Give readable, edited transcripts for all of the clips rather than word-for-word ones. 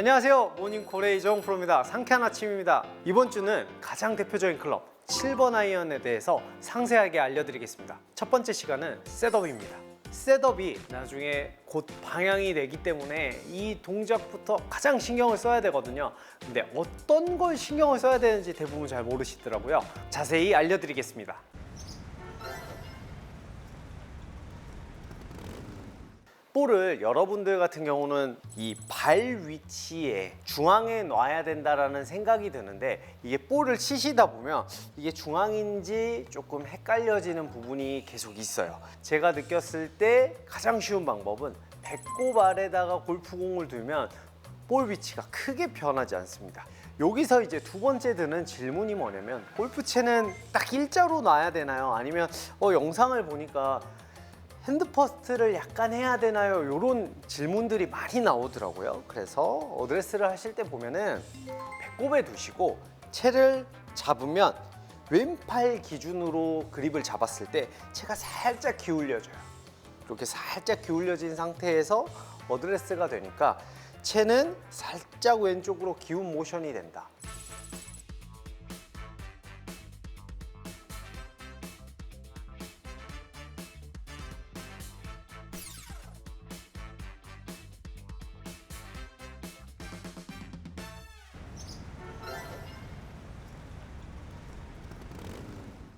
안녕하세요, 모닝콜의 이정훈 프로입니다. 상쾌한 아침입니다. 이번 주는 가장 대표적인 클럽 7번 아이언에 대해서 상세하게 알려드리겠습니다. 첫 번째 시간은 셋업입니다. 셋업이 나중에 곧 방향이 되기 때문에 이 동작부터 가장 신경을 써야 되거든요. 근데 어떤 걸 신경을 써야 되는지 대부분 잘 모르시더라고요. 자세히 알려드리겠습니다. 볼을 여러분들 같은 경우는 이 발 위치에 중앙에 놔야 된다라는 생각이 드는데, 이게 볼을 치시다 보면 이게 중앙인지 조금 헷갈려지는 부분이 계속 있어요. 제가 느꼈을 때 가장 쉬운 방법은 배꼽 아래다가 골프공을 두면 볼 위치가 크게 변하지 않습니다. 여기서 이제 두 번째 드는 질문이 뭐냐면, 골프채는 딱 일자로 놔야 되나요? 아니면 영상을 보니까 핸드 퍼스트를 약간 해야 되나요? 이런 질문들이 많이 나오더라고요. 그래서 어드레스를 하실 때 보면은 배꼽에 두시고 채를 잡으면 왼팔 기준으로 그립을 잡았을 때 채가 살짝 기울여져요. 이렇게 살짝 기울여진 상태에서 어드레스가 되니까 채는 살짝 왼쪽으로 기운 모션이 된다.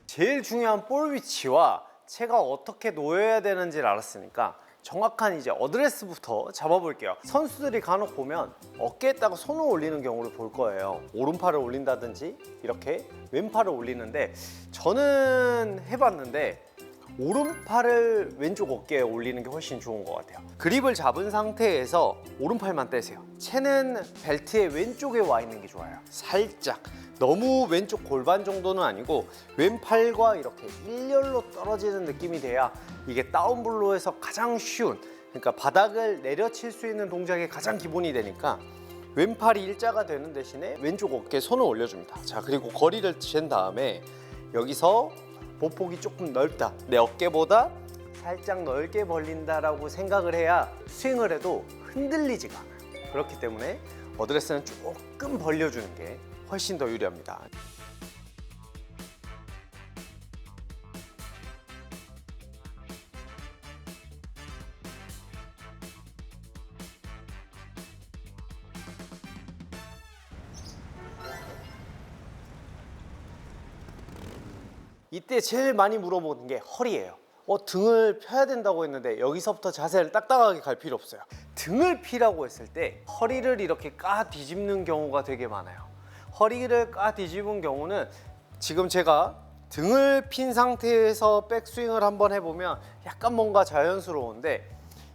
제일 중요한 볼 위치와 채가 어떻게 놓여야 되는지를 알았으니까 정확한 이제 어드레스부터 잡아볼게요. 선수들이 간혹 보면 어깨에다가 손을 올리는 경우를 볼 거예요. 오른팔을 올린다든지 이렇게 왼팔을 올리는데, 저는 해봤는데 오른팔을 왼쪽 어깨에 올리는 게 훨씬 좋은 것 같아요. 그립을 잡은 상태에서 오른팔만 떼세요. 채는 벨트의 왼쪽에 와 있는 게 좋아요. 살짝, 너무 왼쪽 골반 정도는 아니고 왼팔과 이렇게 일렬로 떨어지는 느낌이 돼야 이게 다운블로에서 가장 쉬운, 그러니까 바닥을 내려칠 수 있는 동작의 가장 기본이 되니까 왼팔이 일자가 되는 대신에 왼쪽 어깨에 손을 올려줍니다. 자, 그리고 거리를 잰 다음에 여기서 보폭이 조금 넓다, 내 어깨보다 살짝 넓게 벌린다라고 생각을 해야 스윙을 해도 흔들리지가 않아요. 그렇기 때문에 어드레스는 조금 벌려주는 게 훨씬 더 유리합니다. 이때 제일 많이 물어보는 게 허리예요. 등을 펴야 된다고 했는데 여기서부터 자세를 딱딱하게 갈 필요 없어요. 등을 피라고 했을 때 허리를 이렇게 까 뒤집는 경우가 되게 많아요. 허리를 까 뒤집은 경우는 지금 제가 등을 핀 상태에서 백스윙을 한번 해보면 약간 뭔가 자연스러운데,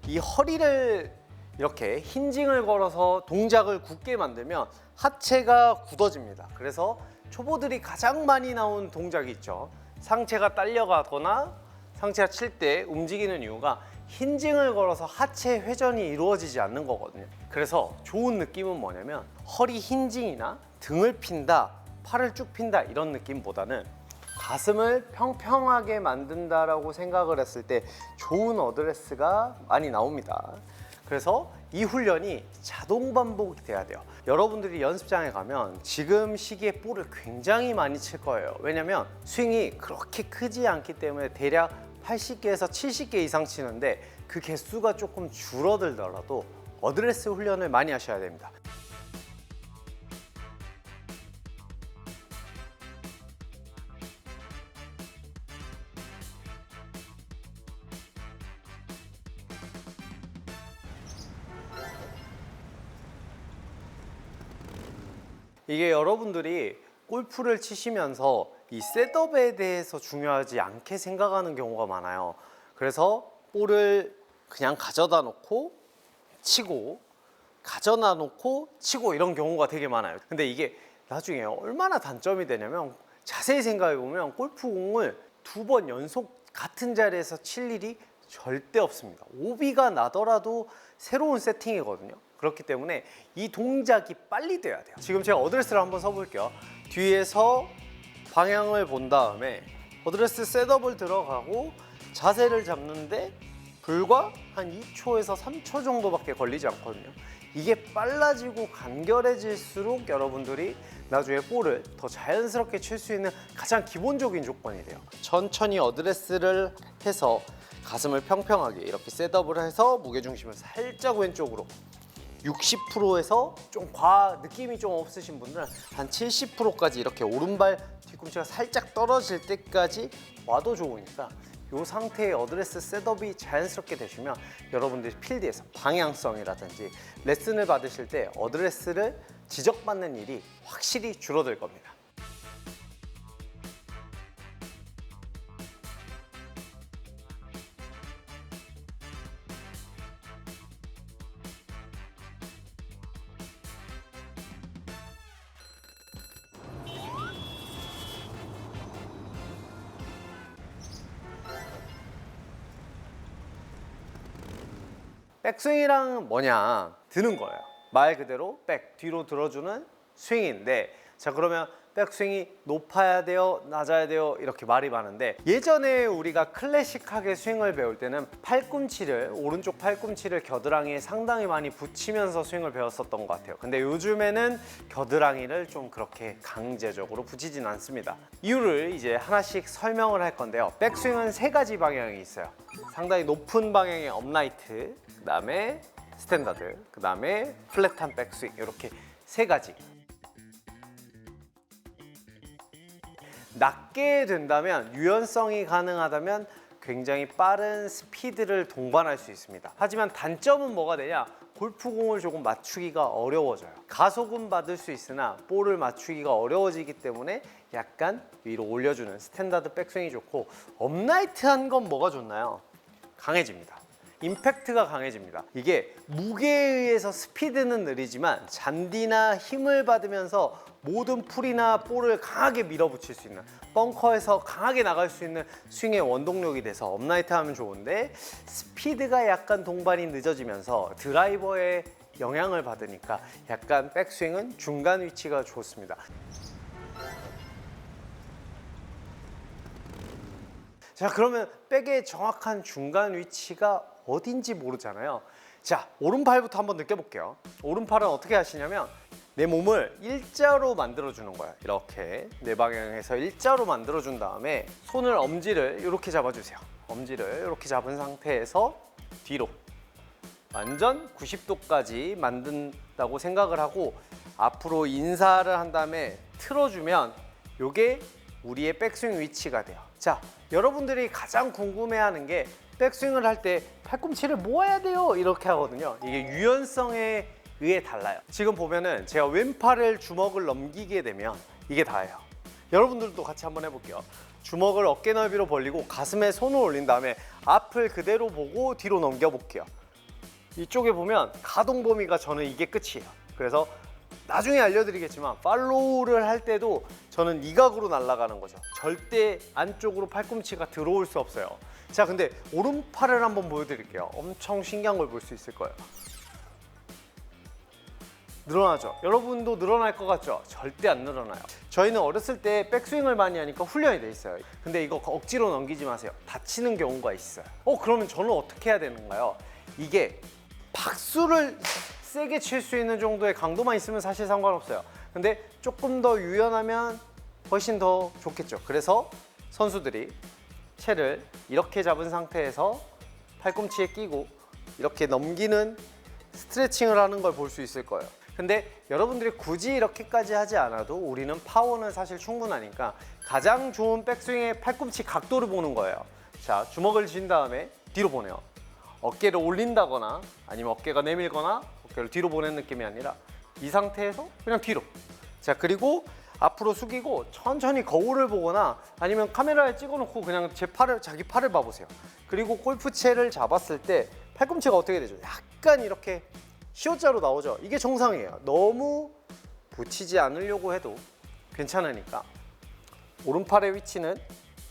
이 허리를 이렇게 힌징을 걸어서 동작을 굳게 만들면 하체가 굳어집니다. 그래서 초보들이 가장 많이 나온 동작이 있죠. 상체가 딸려가거나 상체가 칠 때 움직이는 이유가 힌징을 걸어서 하체 회전이 이루어지지 않는 거거든요. 그래서 좋은 느낌은 뭐냐면, 허리 힌징이나 등을 핀다, 팔을 쭉 핀다 이런 느낌보다는 가슴을 평평하게 만든다라고 생각을 했을 때 좋은 어드레스가 많이 나옵니다. 그래서 이 훈련이 자동 반복이 돼야 돼요. 여러분들이 연습장에 가면 지금 시기에 볼을 굉장히 많이 칠 거예요. 왜냐면 스윙이 그렇게 크지 않기 때문에 대략 80개에서 70개 이상 치는데, 그 개수가 조금 줄어들더라도 어드레스 훈련을 많이 하셔야 됩니다. 이게 여러분들이 골프를 치시면서 이 셋업에 대해서 중요하지 않게 생각하는 경우가 많아요. 그래서 볼을 그냥 가져다 놓고 치고, 가져다 놓고 치고 이런 경우가 되게 많아요. 근데 이게 나중에 얼마나 단점이 되냐면, 자세히 생각해 보면 골프공을 2번 연속 같은 자리에서 칠 일이 절대 없습니다. 오비가 나더라도 새로운 세팅이거든요. 그렇기 때문에 이 동작이 빨리 돼야 돼요. 지금 제가 어드레스를 한번 써볼게요. 뒤에서 방향을 본 다음에 어드레스 셋업을 들어가고 자세를 잡는데 불과 한 2초에서 3초 정도밖에 걸리지 않거든요. 이게 빨라지고 간결해질수록 여러분들이 나중에 볼을 더 자연스럽게 칠 수 있는 가장 기본적인 조건이 돼요. 천천히 어드레스를 해서 가슴을 평평하게 이렇게 셋업을 해서 무게중심을 살짝 왼쪽으로 60%에서 좀 느낌이 좀 없으신 분들은 한 70%까지 이렇게 오른발 뒤꿈치가 살짝 떨어질 때까지 와도 좋으니까 이 상태의 어드레스 셋업이 자연스럽게 되시면 여러분들이 필드에서 방향성이라든지 레슨을 받으실 때 어드레스를 지적받는 일이 확실히 줄어들 겁니다. 백스윙이랑 뭐냐? 드는 거예요. 말 그대로 백, 뒤로 들어주는 스윙인데, 자 그러면 백스윙이 높아야 돼요? 낮아야 돼요? 이렇게 말이 많은데, 예전에 우리가 클래식하게 스윙을 배울 때는 오른쪽 팔꿈치를 겨드랑이에 상당히 많이 붙이면서 스윙을 배웠었던 것 같아요. 근데 요즘에는 겨드랑이를 좀 그렇게 강제적으로 붙이진 않습니다. 이유를 이제 하나씩 설명을 할 건데요. 백스윙은 3가지 방향이 있어요. 상당히 높은 방향의 업라이트, 그 다음에 스탠다드, 그 다음에 플랫한 백스윙, 이렇게 3가지. 낮게 된다면, 유연성이 가능하다면 굉장히 빠른 스피드를 동반할 수 있습니다. 하지만 단점은 뭐가 되냐? 골프공을 조금 맞추기가 어려워져요. 가속은 받을 수 있으나 볼을 맞추기가 어려워지기 때문에 약간 위로 올려주는 스탠다드 백스윙이 좋고, 업라이트한 건 뭐가 좋나요? 강해집니다. 임팩트가 강해집니다. 이게 무게에 의해서 스피드는 느리지만 잔디나 힘을 받으면서 모든 풀이나 볼을 강하게 밀어붙일 수 있는, 벙커에서 강하게 나갈 수 있는 스윙의 원동력이 돼서 업라이트 하면 좋은데, 스피드가 약간 동반이 늦어지면서 드라이버의 영향을 받으니까 약간 백스윙은 중간 위치가 좋습니다. 자, 그러면 백의 정확한 중간 위치가 어딘지 모르잖아요. 자, 오른팔부터 한번 느껴볼게요. 오른팔은 어떻게 하시냐면 내 몸을 일자로 만들어주는 거예요. 이렇게 내 방향에서 일자로 만들어준 다음에 손을 엄지를 이렇게 잡아주세요. 엄지를 이렇게 잡은 상태에서 뒤로 완전 90도까지 만든다고 생각을 하고 앞으로 인사를 한 다음에 틀어주면 이게 우리의 백스윙 위치가 돼요. 자, 여러분들이 가장 궁금해하는 게 백스윙을 할 때 팔꿈치를 모아야 돼요 이렇게 하거든요. 이게 유연성에 의해 달라요. 지금 보면은 제가 왼팔을 주먹을 넘기게 되면 이게 다예요. 여러분들도 같이 한번 해볼게요. 주먹을 어깨 넓이로 벌리고 가슴에 손을 올린 다음에 앞을 그대로 보고 뒤로 넘겨볼게요. 이쪽에 보면 가동 범위가 저는 이게 끝이에요. 그래서 나중에 알려드리겠지만 팔로우를 할 때도 저는 이 각으로 날아가는 거죠. 절대 안쪽으로 팔꿈치가 들어올 수 없어요. 자, 근데 오른팔을 한번 보여드릴게요. 엄청 신기한 걸 볼 수 있을 거예요. 늘어나죠? 여러분도 늘어날 것 같죠? 절대 안 늘어나요. 저희는 어렸을 때 백스윙을 많이 하니까 훈련이 돼 있어요. 근데 이거 억지로 넘기지 마세요. 다치는 경우가 있어요. 그러면 저는 어떻게 해야 되는가요? 이게 박수를 세게 칠 수 있는 정도의 강도만 있으면 사실 상관없어요. 근데 조금 더 유연하면 훨씬 더 좋겠죠. 그래서 선수들이 채를 이렇게 잡은 상태에서 팔꿈치에 끼고 이렇게 넘기는 스트레칭을 하는 걸 볼 수 있을 거예요. 근데 여러분들이 굳이 이렇게까지 하지 않아도 우리는 파워는 사실 충분하니까 가장 좋은 백스윙의 팔꿈치 각도를 보는 거예요. 자, 주먹을 쥔 다음에 뒤로 보내요. 어깨를 올린다거나 아니면 어깨가 내밀거나 어깨를 뒤로 보내는 느낌이 아니라 이 상태에서 그냥 뒤로. 자, 그리고 앞으로 숙이고 천천히 거울을 보거나 아니면 카메라에 찍어놓고 그냥 자기 팔을 봐보세요. 그리고 골프채를 잡았을 때 팔꿈치가 어떻게 되죠? 약간 이렇게 C자로 나오죠. 이게 정상이에요. 너무 붙이지 않으려고 해도 괜찮으니까 오른팔의 위치는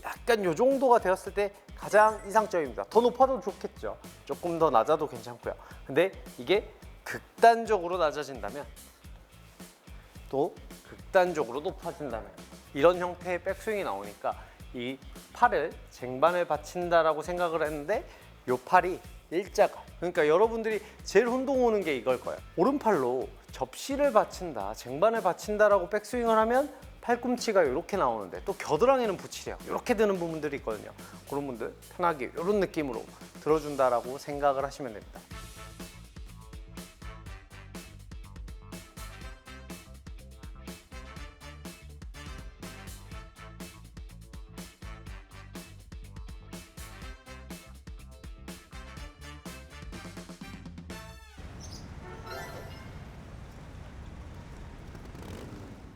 약간 이 정도가 되었을 때 가장 이상적입니다. 더 높아도 좋겠죠. 조금 더 낮아도 괜찮고요. 근데 이게 극단적으로 낮아진다면 또 극단적으로 높아진다면 이런 형태의 백스윙이 나오니까 이 팔을 쟁반을 받친다라고 생각을 했는데 이 팔이 일자가. 그러니까 여러분들이 제일 혼동 오는 게 이걸 거예요. 오른팔로 접시를 받친다, 쟁반을 받친다라고 백스윙을 하면 팔꿈치가 이렇게 나오는데 또 겨드랑이는 붙이래요. 이렇게 드는 부분들이 있거든요. 그런 분들 편하게 이런 느낌으로 들어준다라고 생각을 하시면 됩니다.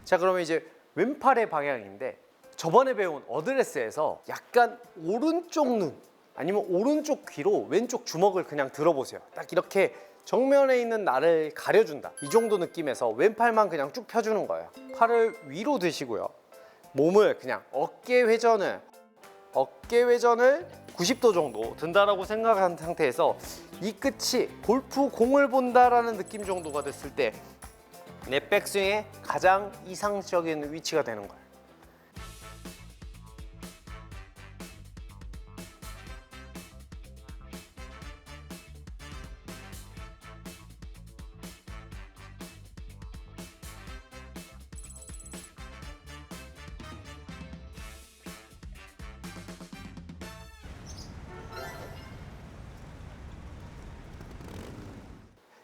자, 그러면 이제 왼팔의 방향인데 저번에 배운 어드레스에서 약간 오른쪽 눈 아니면 오른쪽 귀로 왼쪽 주먹을 그냥 들어보세요. 딱 이렇게 정면에 있는 나를 가려준다. 이 정도 느낌에서 왼팔만 그냥 쭉 펴주는 거예요. 팔을 위로 드시고요. 몸을 그냥 어깨 회전을 90도 정도 든다라고 생각한 상태에서 이 끝이 골프 공을 본다라는 느낌 정도가 됐을 때 내 백스윙의 가장 이상적인 위치가 되는 거예요.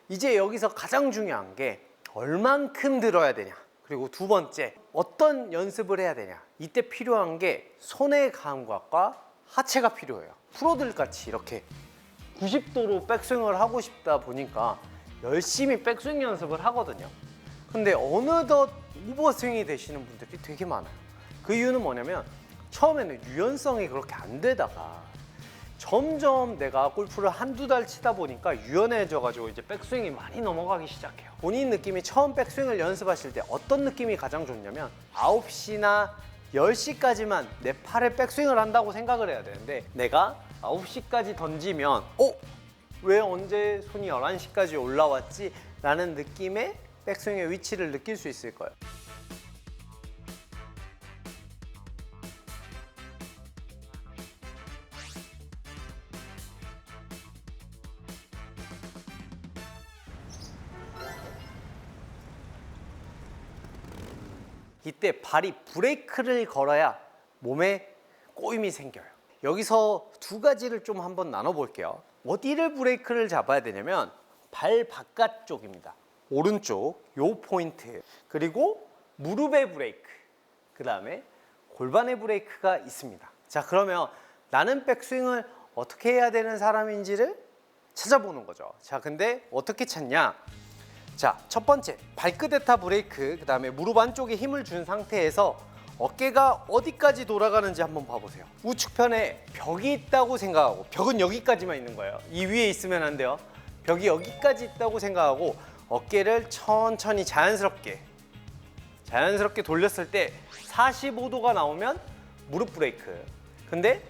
이제 여기서 가장 중요한 게 얼만큼 들어야 되냐, 그리고 두 번째 어떤 연습을 해야 되냐. 이때 필요한 게 손의 감각과 하체가 필요해요. 프로들 같이 이렇게 90도로 백스윙을 하고 싶다 보니까 열심히 백스윙 연습을 하거든요. 근데 어느덧 오버스윙이 되시는 분들이 되게 많아요. 그 이유는 뭐냐면 처음에는 유연성이 그렇게 안 되다가 점점 내가 골프를 한두 달 치다 보니까 유연해져 가지고 이제 백스윙이 많이 넘어가기 시작해요. 본인 느낌이 처음 백스윙을 연습하실 때 어떤 느낌이 가장 좋냐면 9시나 10시까지만 내 팔에 백스윙을 한다고 생각을 해야 되는데 내가 9시까지 던지면 왜 언제 손이 11시까지 올라왔지? 라는 느낌의 백스윙의 위치를 느낄 수 있을 거예요. 이때 발이 브레이크를 걸어야 몸에 꼬임이 생겨요. 여기서 두 가지를 좀 한번 나눠볼게요. 어디를 브레이크를 잡아야 되냐면 발 바깥쪽입니다. 오른쪽 요 포인트, 그리고 무릎의 브레이크, 그 다음에 골반의 브레이크가 있습니다. 자, 그러면 나는 백스윙을 어떻게 해야 되는 사람인지를 찾아보는 거죠. 자, 근데 어떻게 찾냐? 자, 첫 번째 발끝 에타 브레이크, 그 다음에 무릎 안쪽에 힘을 준 상태에서 어깨가 어디까지 돌아가는지 한번 봐보세요. 우측편에 벽이 있다고 생각하고, 벽은 여기까지만 있는 거예요. 이 위에 있으면 안 돼요. 벽이 여기까지 있다고 생각하고 어깨를 천천히 자연스럽게 돌렸을 때 45도가 나오면 무릎 브레이크. 근데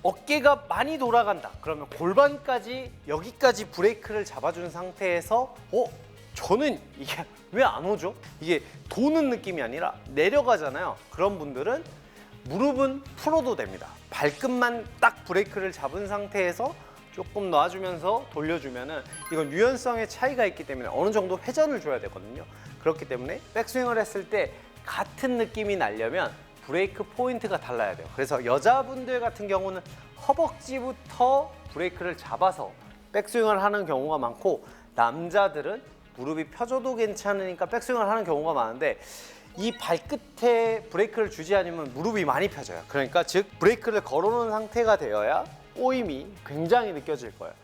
어깨가 많이 돌아간다 그러면 골반까지 여기까지 브레이크를 잡아준 상태에서 저는 이게 왜 안 오죠? 이게 도는 느낌이 아니라 내려가잖아요. 그런 분들은 무릎은 풀어도 됩니다. 발끝만 딱 브레이크를 잡은 상태에서 조금 놔주면서 돌려주면은 이건 유연성의 차이가 있기 때문에 어느 정도 회전을 줘야 되거든요. 그렇기 때문에 백스윙을 했을 때 같은 느낌이 나려면 브레이크 포인트가 달라야 돼요. 그래서 여자분들 같은 경우는 허벅지부터 브레이크를 잡아서 백스윙을 하는 경우가 많고, 남자들은 무릎이 펴져도 괜찮으니까 백스윙을 하는 경우가 많은데 이 발끝에 브레이크를 주지 않으면 무릎이 많이 펴져요. 그러니까 즉 브레이크를 걸어놓은 상태가 되어야 꼬임이 굉장히 느껴질 거예요.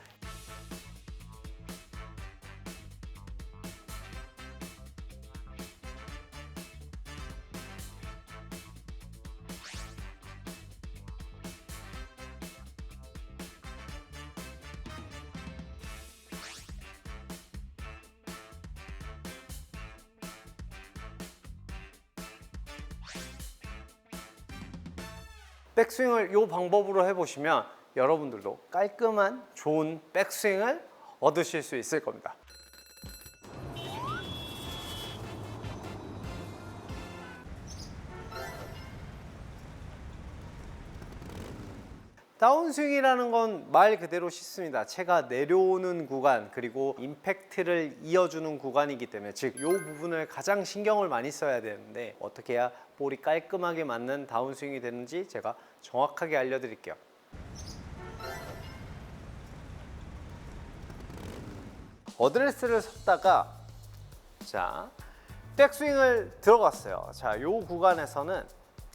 백스윙을 이 방법으로 해보시면 여러분들도 깔끔한 좋은 백스윙을 얻으실 수 있을 겁니다. 다운스윙이라는 건 말 그대로 쉽습니다. 채가 내려오는 구간, 그리고 임팩트를 이어주는 구간이기 때문에, 즉 이 부분을 가장 신경을 많이 써야 되는데, 어떻게 해야 볼이 깔끔하게 맞는 다운스윙이 되는지 제가 정확하게 알려드릴게요. 어드레스를 섰다가, 자, 백스윙을 들어갔어요. 자, 이 구간에서는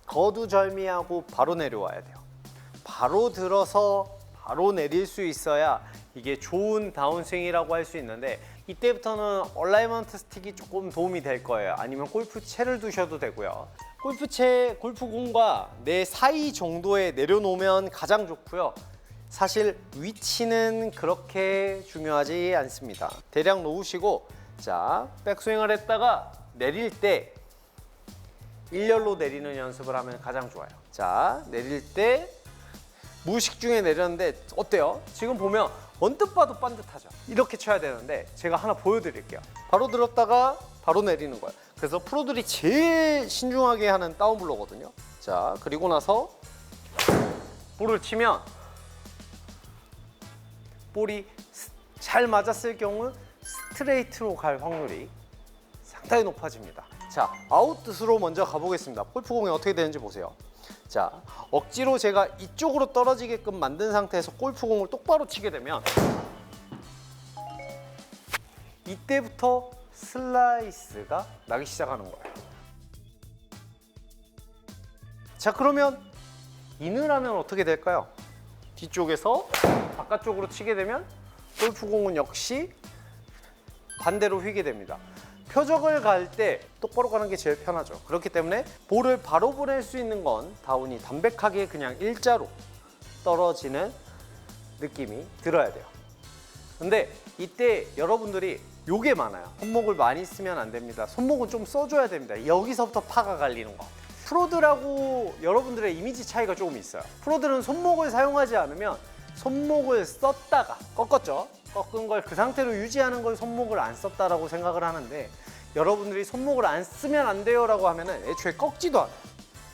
거두절미하고 바로 내려와야 돼요. 바로 들어서 바로 내릴 수 있어야 이게 좋은 다운스윙이라고 할 수 있는데, 이때부터는 얼라이먼트 스틱이 조금 도움이 될 거예요. 아니면 골프채를 두셔도 되고요. 골프채, 골프공과 내 사이 정도에 내려놓으면 가장 좋고요. 사실 위치는 그렇게 중요하지 않습니다. 대략 놓으시고, 자, 백스윙을 했다가 내릴 때 일렬로 내리는 연습을 하면 가장 좋아요. 자, 내릴 때 무의식 중에 내렸는데 어때요? 지금 보면 언뜻 봐도 반듯하죠. 이렇게 쳐야 되는데 제가 하나 보여드릴게요. 바로 들었다가 바로 내리는 거예요. 그래서 프로들이 제일 신중하게 하는 다운블로거든요. 자, 그리고 나서 볼을 치면 볼이 잘 맞았을 경우 스트레이트로 갈 확률이 상당히 높아집니다. 자, 아웃뜻으로 먼저 가보겠습니다. 골프공이 어떻게 되는지 보세요. 자, 억지로 제가 이쪽으로 떨어지게끔 만든 상태에서 골프공을 똑바로 치게 되면 이때부터 슬라이스가 나기 시작하는 거예요. 자, 그러면 인을 하면 어떻게 될까요? 뒤쪽에서 바깥쪽으로 치게 되면 골프공은 역시 반대로 휘게 됩니다. 표적을 갈 때 똑바로 가는 게 제일 편하죠. 그렇기 때문에 볼을 바로 보낼 수 있는 건 다운이 담백하게 그냥 일자로 떨어지는 느낌이 들어야 돼요. 근데 이때 여러분들이 요게 많아요. 손목을 많이 쓰면 안 됩니다. 손목은 좀 써줘야 됩니다. 여기서부터 파가 갈리는 거. 프로들하고 여러분들의 이미지 차이가 조금 있어요. 프로들은 손목을 사용하지 않으면 손목을 썼다가 꺾었죠. 꺾은 걸 그 상태로 유지하는 걸 손목을 안 썼다라고 생각을 하는데, 여러분들이 손목을 안 쓰면 안 돼요 라고 하면은 애초에 꺾지도 않아요.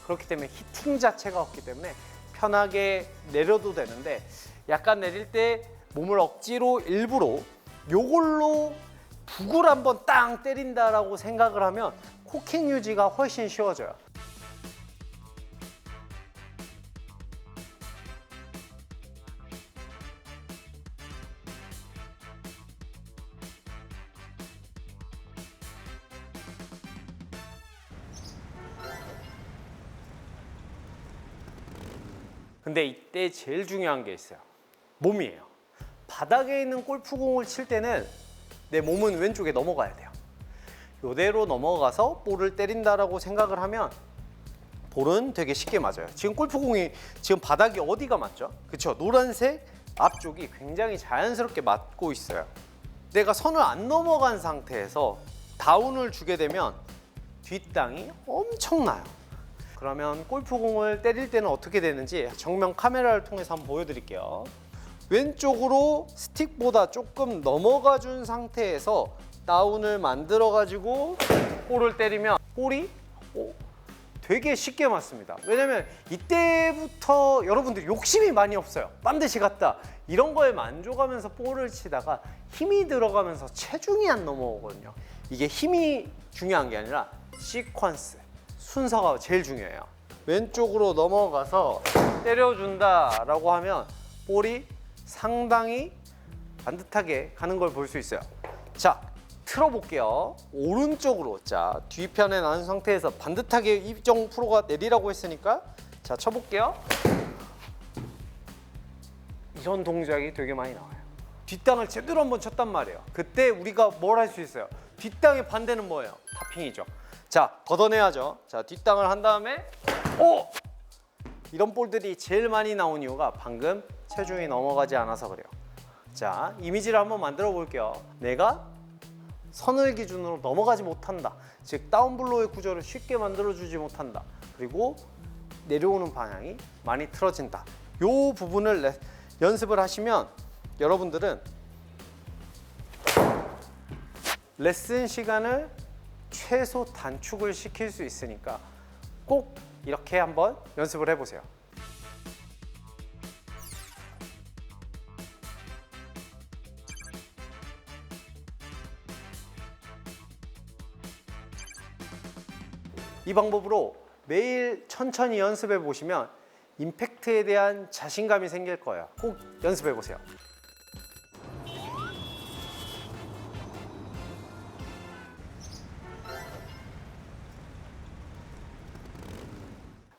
그렇기 때문에 히팅 자체가 없기 때문에 편하게 내려도 되는데, 약간 내릴 때 몸을 억지로 일부러 요걸로 북을 한번 땅 때린다라고 생각을 하면 코킹 유지가 훨씬 쉬워져요. 근데 이때 제일 중요한 게 있어요. 몸이에요. 바닥에 있는 골프공을 칠 때는 내 몸은 왼쪽에 넘어가야 돼요. 이대로 넘어가서 볼을 때린다라고 생각을 하면 볼은 되게 쉽게 맞아요. 지금 골프공이 지금 바닥이 어디가 맞죠? 그렇죠? 노란색 앞쪽이 굉장히 자연스럽게 맞고 있어요. 내가 선을 안 넘어간 상태에서 다운을 주게 되면 뒷땅이 엄청나요. 그러면 골프공을 때릴 때는 어떻게 되는지 정면 카메라를 통해서 한번 보여드릴게요. 왼쪽으로 스틱보다 조금 넘어가 준 상태에서 다운을 만들어 가지고 볼을 때리면 볼이 되게 쉽게 맞습니다. 왜냐면 이때부터 여러분들이 욕심이 많이 없어요. 반드시 갔다 이런 거에 만족하면서 볼을 치다가 힘이 들어가면서 체중이 안 넘어오거든요. 이게 힘이 중요한 게 아니라 시퀀스, 순서가 제일 중요해요. 왼쪽으로 넘어가서 때려준다 라고 하면 볼이 상당히 반듯하게 가는 걸 볼 수 있어요. 자, 틀어볼게요. 오른쪽으로. 자, 뒤편에 난 상태에서 반듯하게 이정 프로가 내리라고 했으니까 자, 쳐볼게요. 이런 동작이 되게 많이 나와요. 뒷땅을 제대로 한번 쳤단 말이에요. 그때 우리가 뭘 할 수 있어요? 뒷땅의 반대는 뭐예요? 타핑이죠. 자, 걷어내야죠. 자, 뒷땅을 한 다음에 이런 볼들이 제일 많이 나온 이유가 방금 체중이 넘어가지 않아서 그래요. 자, 이미지를 한번 만들어 볼게요. 내가 선을 기준으로 넘어가지 못한다. 즉 다운블로의 구조를 쉽게 만들어주지 못한다. 그리고 내려오는 방향이 많이 틀어진다. 이 부분을 연습을 하시면 여러분들은 레슨 시간을 최소 단축을 시킬 수 있으니까 꼭 이렇게 한번 연습을 해보세요. 이 방법으로 매일 천천히 연습해 보시면 임팩트에 대한 자신감이 생길 거예요. 꼭 연습해 보세요.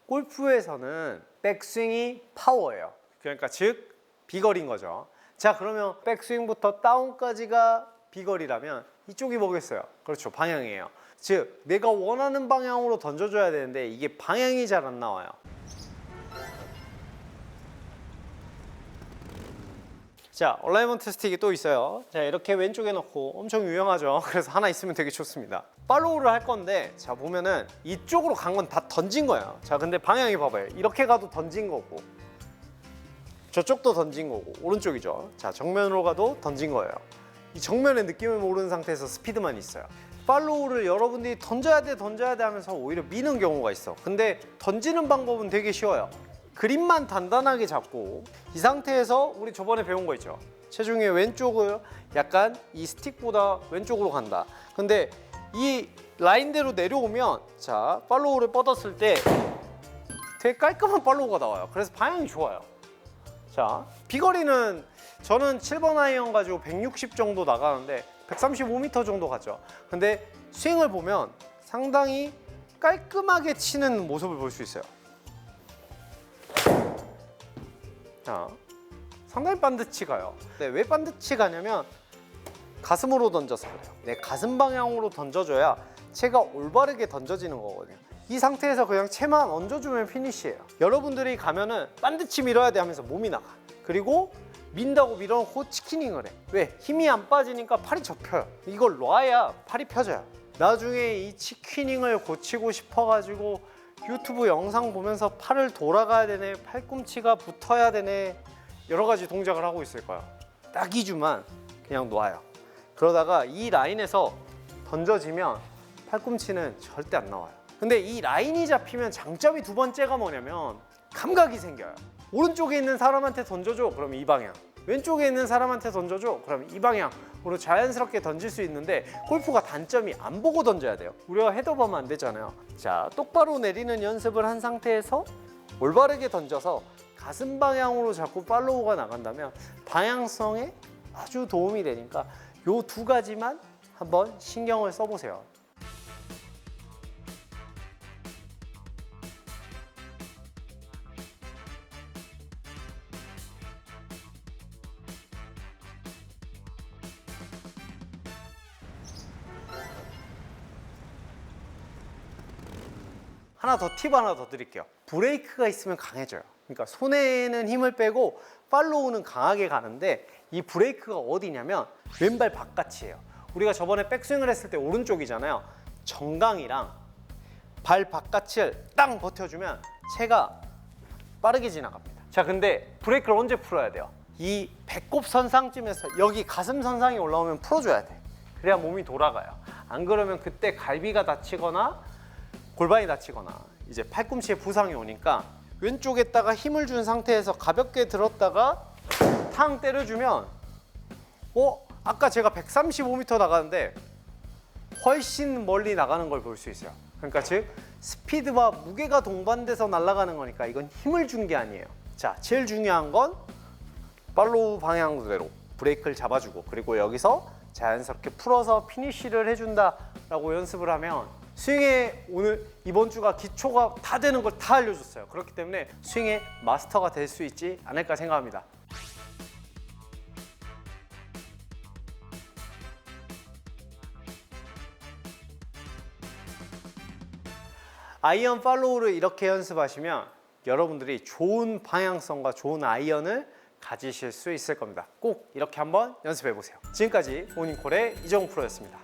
골프에서는 백스윙이 파워예요. 그러니까 즉 비거리인 거죠. 자, 그러면 백스윙부터 다운까지가 비거리라면 이쪽이 뭐겠어요? 그렇죠, 방향이에요. 즉 내가 원하는 방향으로 던져줘야 되는데 이게 방향이 잘 안 나와요. 자, 얼라이먼트 스틱이 또 있어요. 자, 이렇게 왼쪽에 넣고 엄청 유용하죠. 그래서 하나 있으면 되게 좋습니다. 팔로우를 할 건데 자, 보면은 이쪽으로 간 건 다 던진 거예요. 자, 근데 방향이 봐봐요. 이렇게 가도 던진 거고 저쪽도 던진 거고 오른쪽이죠. 자, 정면으로 가도 던진 거예요. 이 정면의 느낌을 모르는 상태에서 스피드만 있어요. 팔로우를 여러분들이 던져야 돼 하면서 오히려 미는 경우가 있어. 근데 던지는 방법은 되게 쉬워요. 그립만 단단하게 잡고 이 상태에서 우리 저번에 배운 거 있죠. 체중의 왼쪽을 약간 이 스틱보다 왼쪽으로 간다. 근데 이 라인대로 내려오면 자, 팔로우를 뻗었을 때 되게 깔끔한 팔로우가 나와요. 그래서 방향이 좋아요. 자, 비거리는 저는 7번 아이언 가지고 160 정도 나가는데 135m 정도 가죠. 근데 스윙을 보면 상당히 깔끔하게 치는 모습을 볼 수 있어요. 자, 상당히 반듯이 가요. 네, 왜 반듯이 가냐면 가슴으로 던져서 그래요. 네, 가슴 방향으로 던져줘야 채가 올바르게 던져지는 거거든요. 이 상태에서 그냥 채만 얹어주면 피니시예요. 여러분들이 가면은 반듯이 밀어야 돼 하면서 몸이 나가. 그리고 민다고 밀어놓고 치키닝을 해. 왜? 힘이 안 빠지니까 팔이 접혀요. 이걸 놔야 팔이 펴져요. 나중에 이 치키닝을 고치고 싶어가지고 유튜브 영상 보면서 팔을 돌아가야 되네, 팔꿈치가 붙어야 되네, 여러 가지 동작을 하고 있을 거예요. 딱 2주만 그냥 놔요. 그러다가 이 라인에서 던져지면 팔꿈치는 절대 안 나와요. 근데 이 라인이 잡히면 장점이 두 번째가 뭐냐면 감각이 생겨요. 오른쪽에 있는 사람한테 던져줘, 그럼 이 방향. 왼쪽에 있는 사람한테 던져줘, 그럼 이 방향으로 자연스럽게 던질 수 있는데 골프가 단점이 안 보고 던져야 돼요. 우리가 헤드업하면 안 되잖아요. 자, 똑바로 내리는 연습을 한 상태에서 올바르게 던져서 가슴 방향으로 자꾸 팔로우가 나간다면 방향성에 아주 도움이 되니까 요 두 가지만 한번 신경을 써보세요. 팁 하나 더 드릴게요. 브레이크가 있으면 강해져요. 그러니까 손에는 힘을 빼고 팔로우는 강하게 가는데 이 브레이크가 어디냐면 왼발 바깥이에요. 우리가 저번에 백스윙을 했을 때 오른쪽이잖아요. 정강이랑 발 바깥을 딱 버텨주면 채가 빠르게 지나갑니다. 자, 근데 브레이크를 언제 풀어야 돼요? 이 배꼽 선상쯤에서 여기 가슴 선상이 올라오면 풀어줘야 돼. 그래야 몸이 돌아가요. 안 그러면 그때 갈비가 다치거나 골반이 다치거나 이제 팔꿈치에 부상이 오니까 왼쪽에다가 힘을 준 상태에서 가볍게 들었다가 탕 때려주면 아까 제가 135m 나가는데 훨씬 멀리 나가는 걸 볼 수 있어요. 그러니까 즉 스피드와 무게가 동반돼서 날아가는 거니까 이건 힘을 준 게 아니에요. 자, 제일 중요한 건 팔로우 방향대로 브레이크를 잡아주고 그리고 여기서 자연스럽게 풀어서 피니쉬를 해준다라고 연습을 하면 스윙에 이번 주가 기초가 다 되는 걸 다 알려줬어요. 그렇기 때문에 스윙의 마스터가 될 수 있지 않을까 생각합니다. 아이언 팔로우를 이렇게 연습하시면 여러분들이 좋은 방향성과 좋은 아이언을 가지실 수 있을 겁니다. 꼭 이렇게 한번 연습해 보세요. 지금까지 모닝콜의 이정우 프로였습니다.